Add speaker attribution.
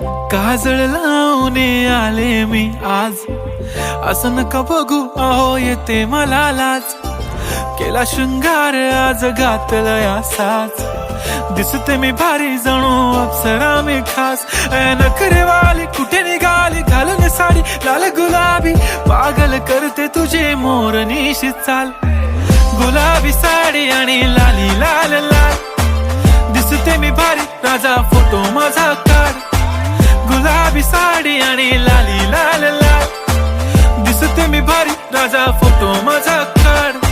Speaker 1: काजळ लावून आले मी आज, असं नका बघू अहो येते मला लाज. केला शृंगार आज घातला साज, दिसते मी भारी जणू अप्सरा मी खास. नखरेवाली कुठे निघाली घालून साडी लाल गुलाबी, पागल करते तुझे मोरनीशी चाल. गुलाबी साडी आणि लाली लाल लाल, दिसते मी भारी राजा फोटो माझा काढ. गुलाबी साडी आणि लाली लाल लाल, दिसते मी भारी राजा फोटो माझा काढ.